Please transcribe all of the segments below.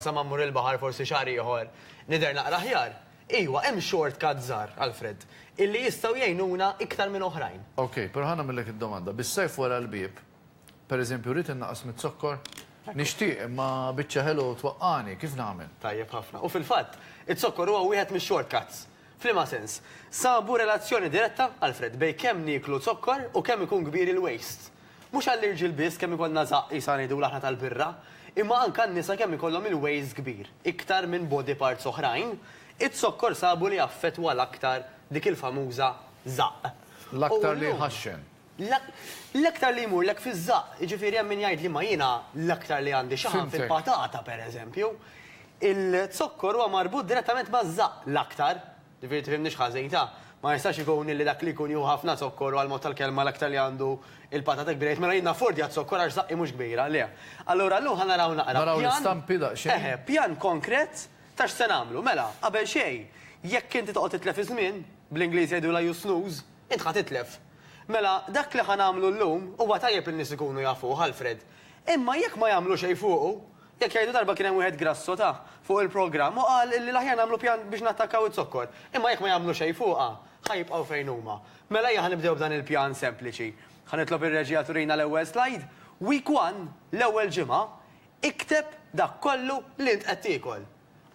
Sama mmur il-bahar forsi xahar ieħor nidher naqra ħjar. Iwa, hemm shortcut żgħar, Alfred, illi jistgħu jgħinuna iktar minn oħrajn. Ok, però ħana millek id-domanda. Bis-sajf wara l-bieb, pereżempju rrid innaqas mit-sokkor, nixtieq imma biċċa ħelu twaqqani, kif nagħmel? Tajjeb ħafna. U fil-fatt, it-sokkor huwa wieħed mix-shortcuts. F'liema sens, sabu relazzjoni diretta, Alfred, bej kemm nieklu sokkor u kemm ikun kbir il-waste. Mhux għall-irġiel biss kemm ikollna żaq jisa ngħidu l-aħna tal-birra, imma anke n-nisa kemm ikollhom il-waste kbir, iktar minn body parts oħrajn, it-sokkor sabu li affettwa l-aktar dik il-famuża żaq. L-aktar li ħaxxen. L-aktar li jmur lek fiż-żaq, jiġifieri hemm min jgħid li ma jiena l-aktar li għandi xaħam fil-patata pereżempju. Il-sokkor huwa marbut direttament maż-żaq l-aktar, ġifieri tifhimniex ħażejta, ma jistax ikun li dak li jkun jew ħafna sokkor u għal-mod tal-kelma l-aktar li għandu il-patata kbira, mela jiena fordi għad sokkor għax zaqqi mhux kbira, le. Allura llum ħanaraw naqra. Naraw l-istampi daqsxejn. Pjan konkret tax se nagħmlu. Mela, qabel xejn, jekk inti toqgħod titlef iż-żmien, bl-Ingliż jgħidula you snooze, int ħad titlef. Mela, dak li ħanamlu llum huwa tajjeb li nies ikunu jafuh, Alfred. Imma jekk ma jagħmlu xejn fuqu, jekk jgħidu darba kien hemm wieħed grasso ta' fuq il-programm u qal li l-aħjar nagħmlu pjan biex nattakkaw it-sokkor. Imma jekk ma jagħmlu xejn fuqha, ħajbqgħu fejn huma. Mela hija ħanibdew b'dan il-pjan sempliċi. Ħanitlob ir-reġija turina l-ewwel slide. Week 1, l-ewwel ġimgħa, ikteb dak kollu li int qed tiekol.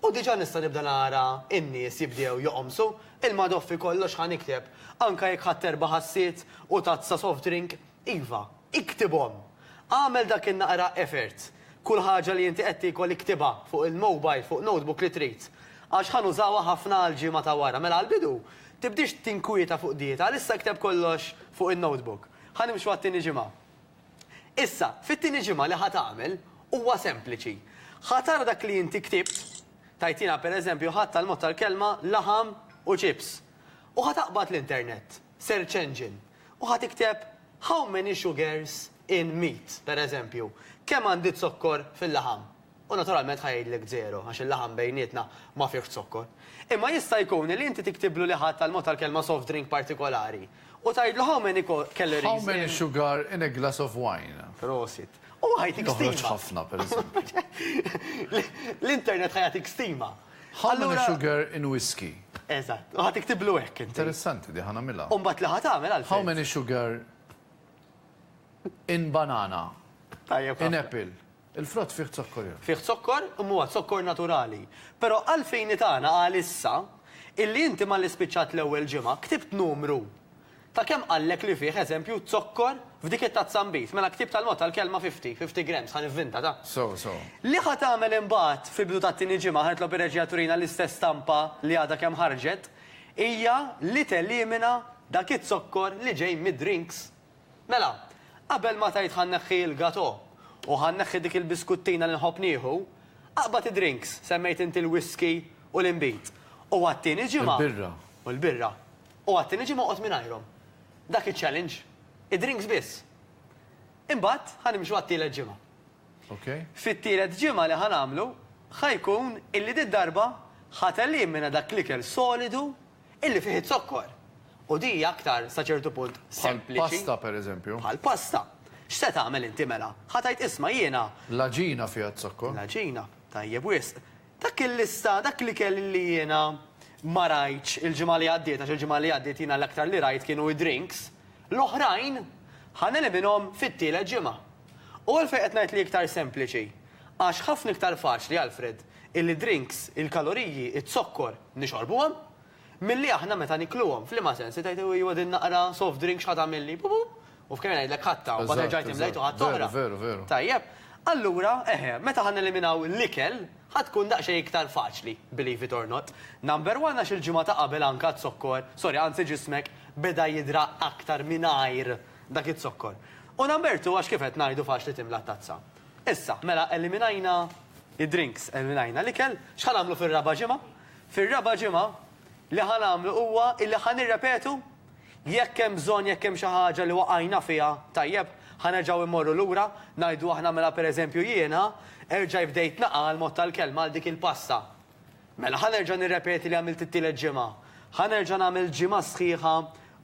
U diġà nista' nibda nara in-nies jibdew joqomsu, il-madoffi kollox ħanikteb. Anke jekk ħadd erba' ħassiet u tazza soft drink, iva, iktibhom. Għamel dak in-naqra effort. Kull ħaġa li inti qed tiekol iktibha fuq il-mobile, fuq notebook li trid. Għax ħanużawha ħafna għall-ġimgħa ta' wara. Mela għall-bidu, tibdix tinkwieta fuq dieta, issa kteb kollox fuq il-notebook. Ħanimxu għat-tieni ġimgħa. Issa, fit-tieni ġimgħa li ħatamel huwa sempliċi. Ħatar dak li inti ktibt, tajtina pereżempju ħadd tal-mod tal-kelma laħam u chips. U ħataqbad l-internet, search engine, u ħatikteb how many sugars in meat, pereżempju. Kemm għandi sokkor fil-laħam? U naturalment ħajjidlek zero, għax il-laħam bejnietna ma fih sokkor. Imma jista' jkun li inti tiktiblu li ħadd tal-mod tal-kelma soft drink partikolari. U tajdlu how many calories. How many sugar in a glass of wine? Prosit. U ħajtik stima. ħafna, pereżempju. L-internet ħajatik stima. How many sugar in whiskey? Eżatt, u ħatiktiblu hekk. Interessanti di ħanamilha. U mbagħad li ħatamel għalfejn. How many sugar in banana? In apple? Il-frott fih sokkor. Fih sokkor, huwa sokkor naturali. Però għalfejn tagħna għalissa illi inti ma l-ispiċċat l-ewwel ġimgħa ktibt numru. Ta' kemm qallek li fih eżempju zokkor f'dik it-tazza mbit, mela ktib tal-mod tal-kelma 50 grams ħanivvinta ta'. So. Li ħat tagħmel imbagħad fil-bidu tat-tieni ġimgħa ħanitlob ir-reġija turina l-istess stampa li għadha kemm ħarġet, hija li telimina dak it-sokkor li ġej mid-drinks. Mela, qabel ma tajt ħanneħħi l-gato u ħanneħħi dik il-biskuttina li nħobb nieħu, aqbad id-drinks semmejt inti l-whisky u l-imbit. U għat-tieni ġimgħa. Il-birra. U l-birra. U għat-tieni ġimgħa qod mingħajrhom. Dak il-challenge, id-drinks biss. Imbagħad ħanimxu għat-tielet ġimgħa. Okay. Fit-tielet ġimgħa li ħanamlu ħajkun illi dit-darba ħatellimina dak l-ikel solidu illi fih it-sokkor. U di aktar sa ċertu punt sempliċi. Pasta pereżempju. Bħal pasta. X'se tagħmel inti mela? Ħatajt isma' jiena. Laġina fiha t-sokkor. Laġina, tajjeb wisq. Dak il-lista, dak l-ikel li jiena ma rajtx il-ġimgħa li għaddiet, għax il-ġimgħa li għaddiet jiena l-aktar li rajt kienu id-drinks, l-oħrajn ħaneliminhom fit-tielet ġimgħa. U għalfejn qed ngħid li iktar sempliċi. Għax ħafna iktar faċli, Alfred, il-drinks, il-kaloriji, it-sokkor nixorbuhom, milli aħna meta nikluhom. F'liema sens, tajtu huwa din naqra soft drink x'ħad tagħmilli, u f'kemm ngħidlek ħatta, u bagħad ġajt imlejtu ħadd oħra. Veru. Tajjeb, allura, meta ħaneliminaw l-ikel, ħatkun daqsxejn iktar faċli, believe it or not. Number 1 għax il-ġimgħa ta' qabel anke t-sokkor, anzi ġismek beda jidra aktar mingħajr dak it-sokkor. U number 2 għax kif qed ngħidu faċli timla t-tazza. Issa, mela eliminajna id-drinks, eliminajna l-ikel, x'ħanagħmlu fir-raba' ġimgħa? Fir-raba' ġimgħa li ħanagħmlu huwa illi ħanirrepetu jekk hemm bżonn jekk hemm xi ħaġa li waqajna fiha tajjeb, ħanerġgħu immorru lura, ngħidu aħna mela pereżempju jiena erġa' bdejt naqal mod tal-kelma għal dik il-pasta. Mela ħanerġa' nirrepeti li għamilt it-tielet ġimgħa. Ħanerġa' nagħmel ġimgħa sħiħa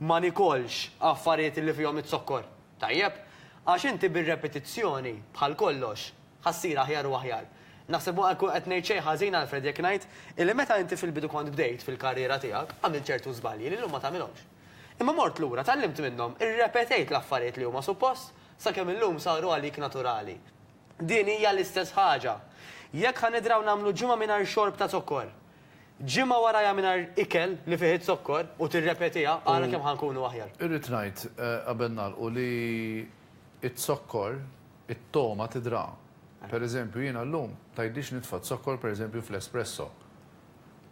ma nikolx affarijiet li fihom it-sokkor. Tajjeb, għax inti bir-repetizzjoni bħal kollox ħassir aħjar u aħjar. Naħseb qed ngħid xejn ħażin Alfred jekk ngħid illi meta inti fil-bidu kont bdejt fil-karriera tiegħek għamilt ċertu żbalji li llum ma tagħmilhomx. Imma mort lura tallimt minnhom, irrepetejt l-affarijiet li huma suppost sakemm illum saru għalik naturali. Din hija l-istess ħaġa. Jekk ħanidraw nagħmlu ġimgħa mingħajr xorb ta' zokkor, ġimgħa warajja mingħajr ikel li fih zokkor u tirrepetiha għara kemm ħankunu aħjar. Irrid ngħid qabel nagħlqu li it-zokkor, it-toma tidra. Per eżempju, jiena llum tgħidlix nitfa' zokkor per eżempju fl-espresso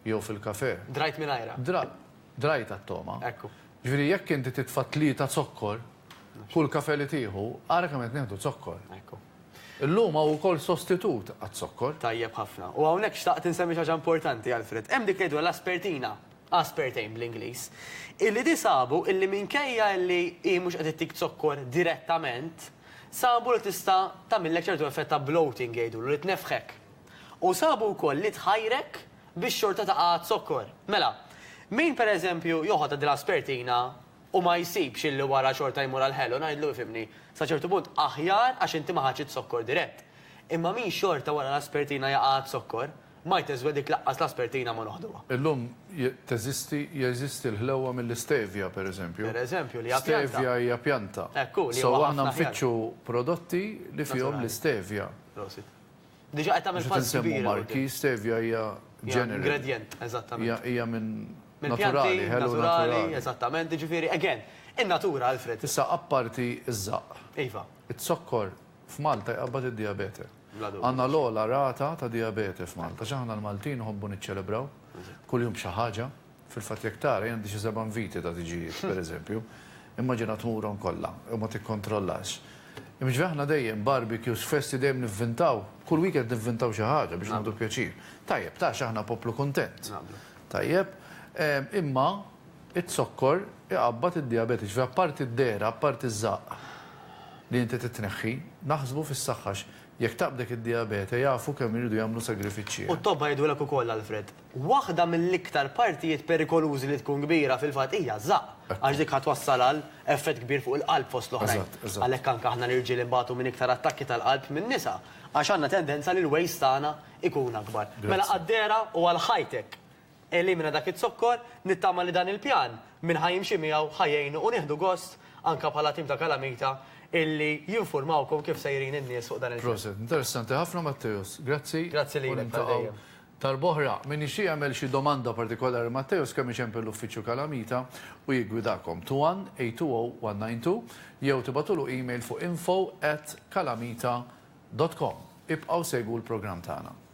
jew fil-kafè. Drajt mingħajrha. Drajt għat-toma. Ekku. Ġifieri jekk inti titfa' tlieta zokkor, kull kafè li tieħu, ara kemm qed nieħdu zokkor. Ekku. Illum hawn ukoll sostitut għat-zokkor. Tajjeb ħafna. U hawnhekk xtaqt insemmi xi ħaġa importanti Alfred. Hemm dik ngħidu l-aspertina, aspartame bl-Ingliż. Illi di sabu illi minkejja illi hi mhux qed ittik zokkor direttament, sabu li tista' tagħmillek ċertu effett ta' bloating jgħidu li tnefħek. U sabu wkoll li tħajrek biex xorta ta' zokkor. Mela, min pereżempju joħod l-aspertina u ma jsibx illi wara xorta jmur għal-ħelu, ngħidlu ifhimni, sa ċertu punt aħjar għax inti ma ħaġġit zokkor dirett. Imma min xorta wara l-aspertina jaqgħad zokkor, ma jteżwedik laqqas l-aspertina ma noħduha. Illum jeżisti l-ħlewwa mill-istevja, per eżempju. Per eżempju, li hija pjanta. Stevja hija pjanta. Ekku, li So huwa għandna ħafna aħjar. nfittxu prodotti li fihom l-istevja. Prosit. Diġà qed tagħmel Biex pass tinsemmu kbir. marki, stevja hija general. Ingredient, eżattament. Hija minn Mill-pjanti, naturali, ħelu naturali, naturali. eżattament, ġifieri, again, in-natura Alfred. Issa apparti iż-żaq. Iva. It-sokkor f'Malta jqabbad id-diabete. Bla dubju. Għandna l-ogħla rata ta' diabete f'Malta. X'aħna l-Maltin nħobbu niċċelebraw kuljum xi ħaġa. Fil-fatt jekk tara għandi xi 7 viti ta' tiġijiet, pereżempju. Immaġina tmurhom kollha u ma tikkontrollax. Imġi aħna dejjem barbecues, festi dejjem nivvintaw, kull weekend nivvintaw xi ħaġa biex nagħmlu pjaċir. Tajjeb, ta' aħna poplu kuntent. Tajjeb, imma it-sokkor iqabbad id-diabete, ġifieri apparti d-dera, apparti iż-żaq li inti titneħħi, naħsbu fis-saħħax jekk taqbdek id-diabete jafu kemm iridu jagħmlu sagrifiċċji. U t-tobba jgħidulek ukoll Alfred. Waħda mill-iktar partijiet perikolużi li tkun kbira fil-fatt hija żaq. Għax dik ħatwassal għal effett kbir fuq il-qalb fost l-oħrajn. Għalhekk anke aħna l-irġiel imbagħtu minn iktar attakki tal-qalb minn nisa. Għax għandna tendenza li l-wejs tagħna ikun akbar. Mela qaddera u għal ħajtek. Elimina dak it-sokkor, nittama li dan il-pjan minn ħajimxi miegħu ħajjejnu u nieħdu gost anke bħala tim ta' Kalamita illi jinformawkom kif sejrin in-nies fuq dan il-pjan. Proset, interessanti ħafna Matteus. Grazzi. Grazzi lilek tal-dejjem. Tal-boħra, minn ixi jagħmel xi domanda partikolari Matteus kemm ixempel l-uffiċċju Kalamita u jiggwidakom 21-820-192 jew tibatulu email fuq info@kalamita.com. Ibqgħu segwu l-programm tagħna.